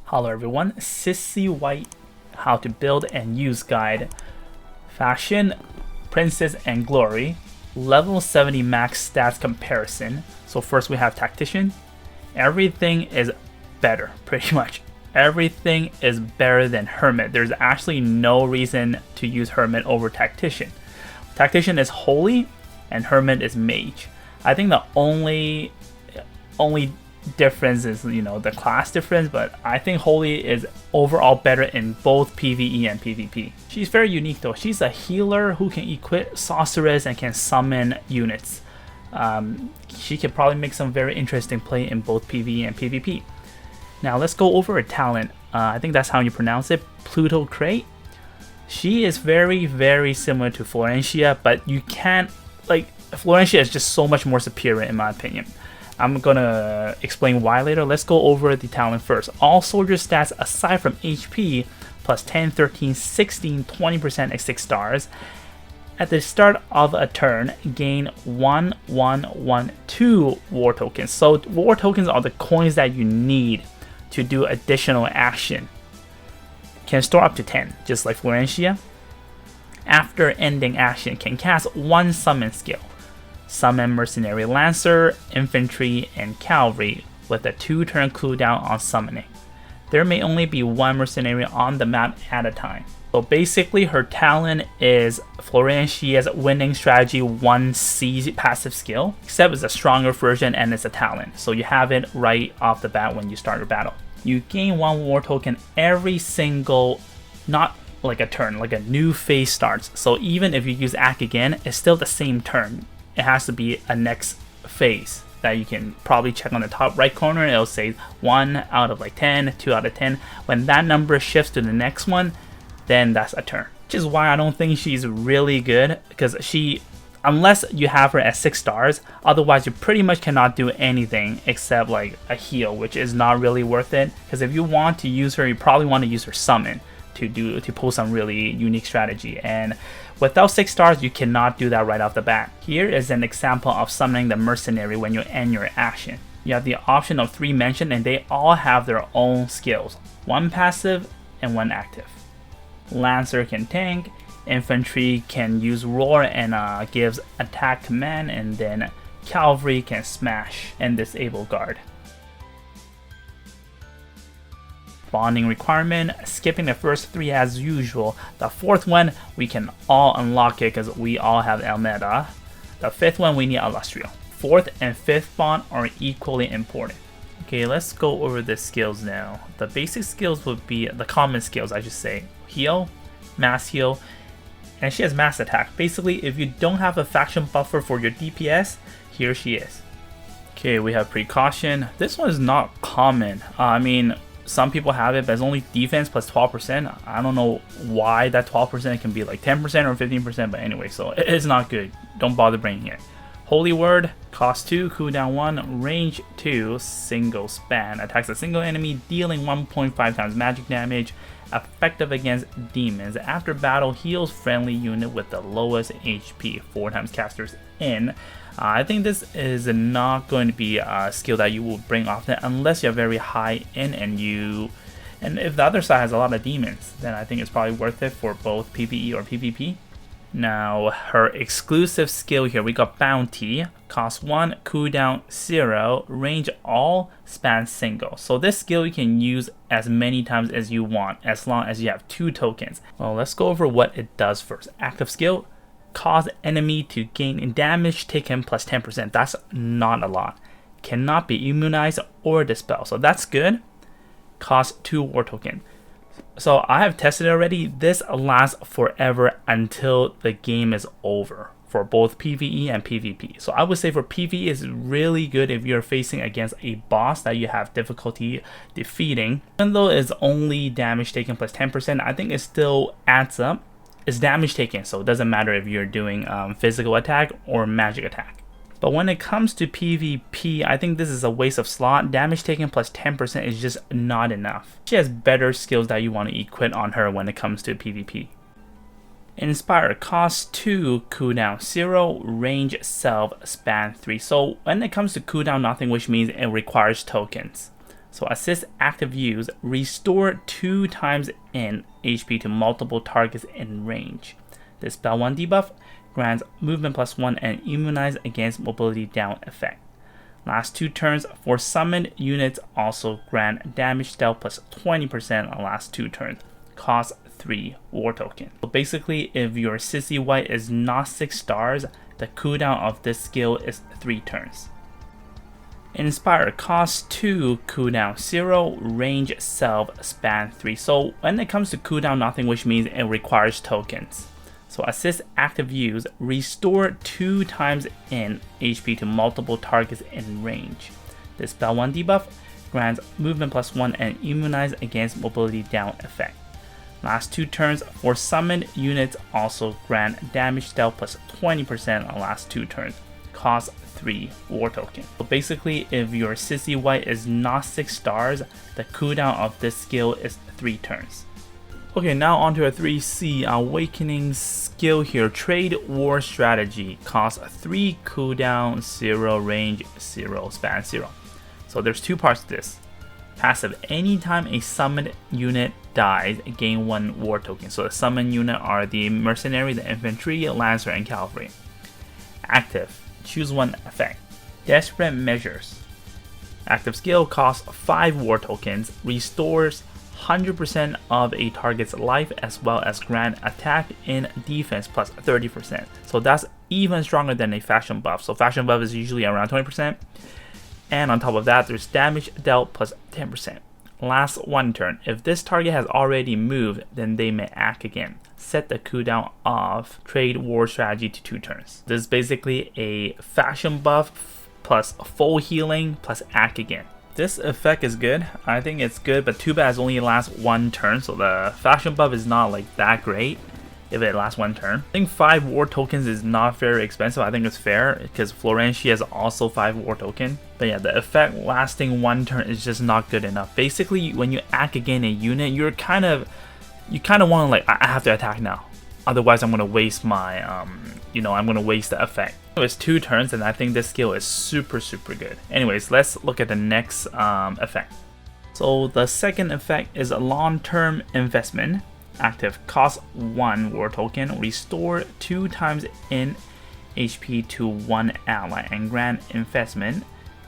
Hello everyone, Sissi White How to Build and Use Guide. Fashion, Princess and Glory. Level 70 max stats comparison. So first we have Tactician. Everything is better, pretty much. Everything is better than Hermit. There's actually no reason to use Hermit over Tactician. Tactician is Holy and Hermit is Mage. I think the only difference is, the class difference, but I think Holy is overall better in both PvE and PvP. She's very unique though. She's a healer who can equip sorceress and can summon units. She can probably make some very interesting play in both PvE and PvP. Now let's go over her talent. I think that's how you pronounce it, Pluto Crate. She is very, very similar to Florentia, but you can't, Florentia is just so much more superior in my opinion. I'm gonna explain why later. Let's go over the talent first. All soldier stats aside from HP plus 10, 13, 16, 20% at 6 stars. At the start of a turn, gain 1, 1, 1, 2 war tokens. So war tokens are the coins that you need to do additional action. Can store up to 10, just like Florentia. After ending action, can cast 1 summon skill. Summon Mercenary Lancer, Infantry, and Cavalry with a 2-turn cooldown on summoning. There may only be 1 mercenary on the map at a time. So basically her talent is Florentia's winning strategy 1C passive skill, except it's a stronger version and it's a talent. So you have it right off the bat when you start your battle. You gain 1 war token every single, not like a turn, like a new phase starts. So even if you use Act again, it's still the same turn. It has to be a next phase that you can probably check on the top right corner. It'll say 1 out of 10, 2 out of 10. When that number shifts to the next one, then that's a turn. Which is why I don't think she's really good, because unless you have her at 6 stars, otherwise you pretty much cannot do anything except a heal, which is not really worth it. Because if you want to use her, you probably want to use her summon to pull some really unique strategy, and without 6 stars you cannot do that right off the bat. Here is an example of summoning the mercenary when you end your action. You have the option of 3 mentioned and they all have their own skills, 1 passive and 1 active. Lancer can tank, infantry can use roar and gives attack command, and then cavalry can smash and disable guard. Bonding requirement, skipping the first 3 as usual. The 4th one, we can all unlock it because we all have Elmeda. The 5th one, we need Illustrio. 4th and 5th bond are equally important. Okay, let's go over the skills now. The basic skills would be the common skills, I should say. Heal, mass heal, and she has mass attack. Basically, if you don't have a faction buffer for your DPS, here she is. Okay, we have precaution. This one is not common. Some people have it, but it's only defense plus 12%. I don't know why that 12% can be 10% or 15%, but anyway, so it's not good. Don't bother bringing it. Holy Word, cost 2, cooldown 1, range 2, single span. Attacks a single enemy, dealing 1.5 times magic damage. Effective against demons. After battle, heals friendly unit with the lowest HP, 4 times casters in. I think this is not going to be a skill that you will bring often unless you're very high in and if the other side has a lot of demons, then I think it's probably worth it for both PvE or PvP. Now her exclusive skill here, we got Bounty, cost 1, cooldown 0, range all, span single. So this skill you can use as many times as you want as long as you have 2 tokens. Well, let's go over what it does first. Active skill, cause enemy to gain damage taken plus 10%. That's not a lot. Cannot be immunized or dispelled, so that's good. Cost 2 war token. So I have tested it already. This lasts forever until the game is over for both PvE and PvP. So I would say for PvE is really good if you're facing against a boss that you have difficulty defeating. Even though it's only damage taken plus 10%, I think it still adds up. It's damage taken, so it doesn't matter if you're doing physical attack or magic attack. But when it comes to PvP, I think this is a waste of slot. Damage taken plus 10% is just not enough. She has better skills that you want to equip on her when it comes to PvP. Inspire costs 2, cooldown 0, range self, span 3. So when it comes to cooldown nothing, which means it requires tokens. So assist active use, restore 2 times in HP to multiple targets in range. This spell 1 debuff grants movement +1 and immunize against mobility down effect. Last 2 turns for summoned units also grant damage dealt +20% on last 2 turns. Cost 3 war token. So basically, if your Sissi white is not 6 stars, the cooldown of this skill is 3 turns. Inspire costs 2, cooldown 0, range self, span 3. So when it comes to cooldown nothing, which means it requires tokens. So assist active use, restore 2 times in HP to multiple targets in range. This spell 1 debuff grants movement +1 and immunize against mobility down effect. Last 2 turns for summoned units also grant damage dealt +20% on last 2 turns. Cost 3 war token. So basically, if your Sissi white is not 6 stars, the cooldown of this skill is 3 turns. Okay, now onto a 3C awakening skill here. Trade war strategy. Cost 3, cooldown 0, range 0, span 0. So there's 2 parts to this. Passive, anytime a summoned unit dies, gain 1 war token. So the summoned unit are the mercenary, the infantry, lancer, and cavalry. Active, choose 1 effect. Desperate measures. Active skill costs 5 war tokens, restores 100% of a target's life as well as grant attack and defense +30%. So that's even stronger than a faction buff. So faction buff is usually around 20%. And on top of that, there's damage dealt +10%. Last 1 turn. If this target has already moved, then they may act again. Set the cooldown of trade war strategy to 2 turns. This is basically a faction buff plus full healing plus act again. This effect is good. I think it's good, but too bad it only lasts 1 turn, so the faction buff is not like that great if it lasts 1 turn. I think 5 war tokens is not very expensive. I think it's fair because Florentia is also 5 war token. But yeah, the effect lasting 1 turn is just not good enough. Basically, when you act again a unit, you kind of want to like, I have to attack now. Otherwise, I'm gonna waste my I'm gonna waste the effect. It's 2 turns, and I think this skill is super good. Anyways, let's look at the next effect. So the second effect is a long-term investment. Active, cost 1 war token, restore 2 times in HP to 1 ally and grant investment.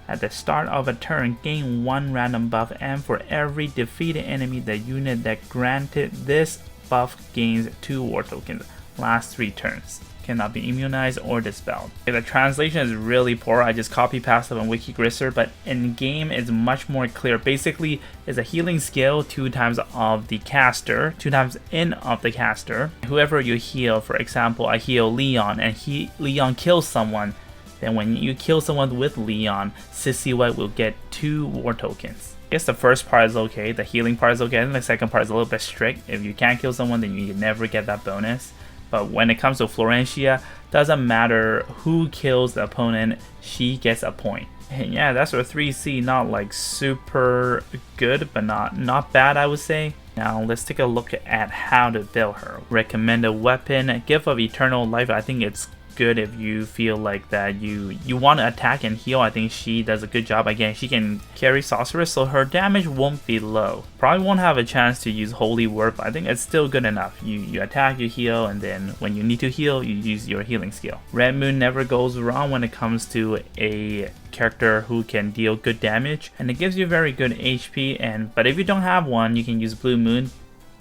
At the start of a turn, gain 1 random buff, and for every defeated enemy, the unit that granted this buff gains 2 war tokens. Last 3 turns. Cannot be immunized or dispelled. Okay, the translation is really poor. I just copy pasted on Langrisser, but in game it's much more clear. Basically, it's a healing skill 2 times of the caster, 2 times in of the caster. Whoever you heal, for example, I heal Leon and Leon kills someone. Then when you kill someone with Leon, Sissi White will get 2 war tokens. I guess the first part is okay, the healing part is okay, and the second part is a little bit strict. If you can't kill someone, then you never get that bonus. But when it comes to Florentia, doesn't matter who kills the opponent, she gets a point. And yeah, that's our 3C, not like super good, but not bad, I would say. Now let's take a look at how to build her. Recommended weapon, Gift of Eternal Life. I think it's good if you feel like that you want to attack and heal. I think she does a good job. Again, she can carry sorceress, so her damage won't be low. Probably won't have a chance to use holy word, but I think it's still good enough. You attack, you heal, and then when you need to heal, you use your healing skill. Red Moon never goes wrong when it comes to a character who can deal good damage, and it gives you very good HP. But if you don't have one, you can use Blue Moon.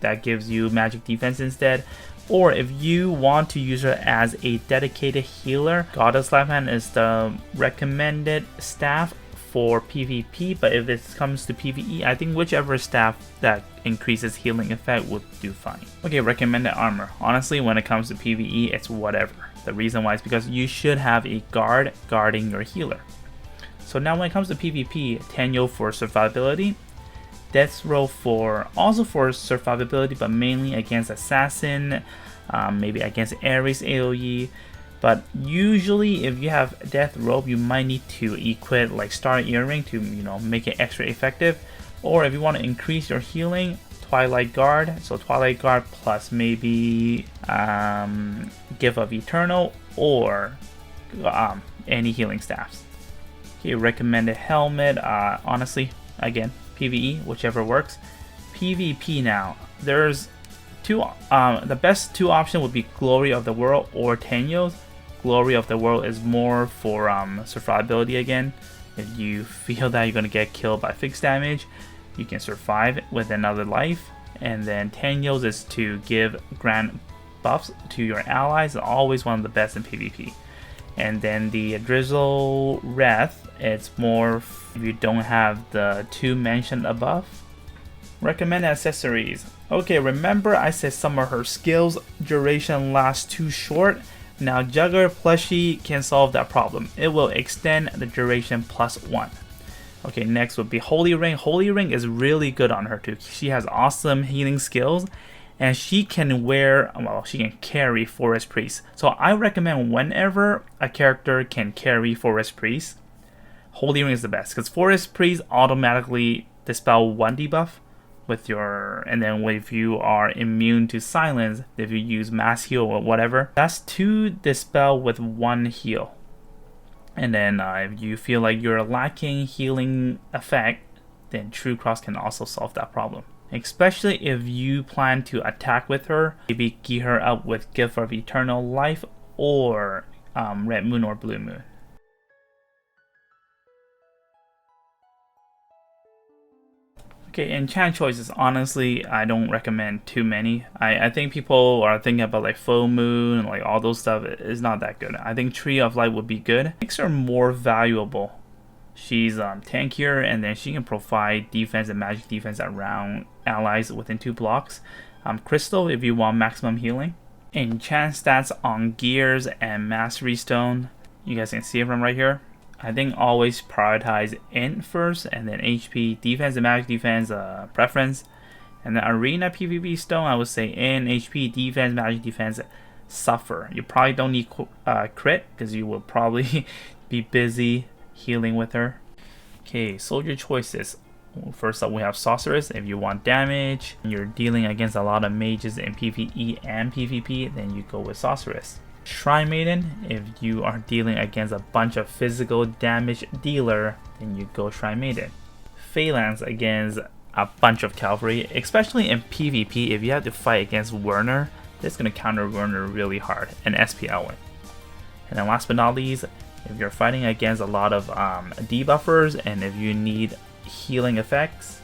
That gives you magic defense instead. Or if you want to use her as a dedicated healer, Goddess Left Hand is the recommended staff for PvP, but if it comes to PvE, I think whichever staff that increases healing effect would do fine. Okay, recommended armor. Honestly, when it comes to PvE, it's whatever. The reason why is because you should have a guard guarding your healer. So now when it comes to PvP, Tenyo for survivability, Death Row also for survivability, but mainly against Assassin, maybe against Ares AoE. But usually if you have Death Robe, you might need to equip like Star Earring to make it extra effective. Or if you want to increase your healing, Twilight Guard. So Twilight Guard plus maybe Gift of Eternal or any healing staffs. Okay, recommended helmet. Honestly, again, PvE, whichever works. PvP now. There's two. The best two options would be Glory of the World or Tenyo's. Glory of the World is more for survivability again. If you feel that you're gonna get killed by fixed damage, you can survive with another life. And then Tenyo's is to grant buffs to your allies. Always one of the best in PvP. And then the Drizzle Wrath, it's more if you don't have the two mentioned above. Recommend accessories. Okay, remember I said some of her skills duration lasts too short. Now Juggler plushie can solve that problem. It will extend the duration +1. Okay, next would be Holy Ring. Holy Ring is really good on her too. She has awesome healing skills, and she can she can carry Forest Priest. So I recommend whenever a character can carry Forest Priest, Holy Ring is the best, because Forest Priest automatically dispel 1 debuff with and then if you are immune to silence, if you use mass heal or whatever, that's 2 dispel with 1 heal. And then if you feel like you're lacking healing effect, then True Cross can also solve that problem. Especially if you plan to attack with her, maybe gear her up with Gift of Eternal Life or Red Moon or Blue Moon. Okay, Enchant Choices, honestly, I don't recommend too many. I think people are thinking about like Full Moon and like all those stuff. It's not that good. I think Tree of Light would be good. Makes her more valuable. She's tankier, and then she can provide defense and magic defense around allies within 2 blocks. Crystal, if you want maximum healing. Enchant stats on Gears and Mastery Stone. You guys can see it from right here. I think always prioritize int first, and then HP, defense and magic defense preference. And then Arena PvP Stone, I would say in HP, defense, magic defense, suffer. You probably don't need crit, because you will probably be busy healing with her. Okay, soldier choices. First up, we have Sorceress. If you want damage, you're dealing against a lot of mages in PvE and PvP, then you go with Sorceress. Shrine Maiden, if you are dealing against a bunch of physical damage dealer, then you go Shrine Maiden. Phalanx against a bunch of cavalry, especially in PvP. If you have to fight against Werner, this is going to counter Werner really hard, and SPL win. And then last but not least, if you're fighting against a lot of debuffers, and if you need healing effects,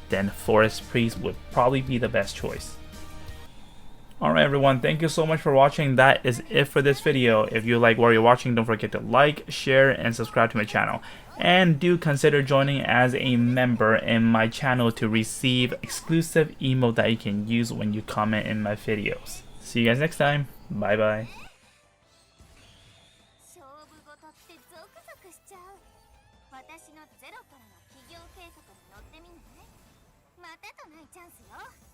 then Forest Priest would probably be the best choice. Alright everyone, thank you so much for watching. That is it for this video. If you like what you're watching, don't forget to like, share, and subscribe to my channel. And do consider joining as a member in my channel to receive exclusive emote that you can use when you comment in my videos. See you guys next time. Bye bye. またとないチャンスよ。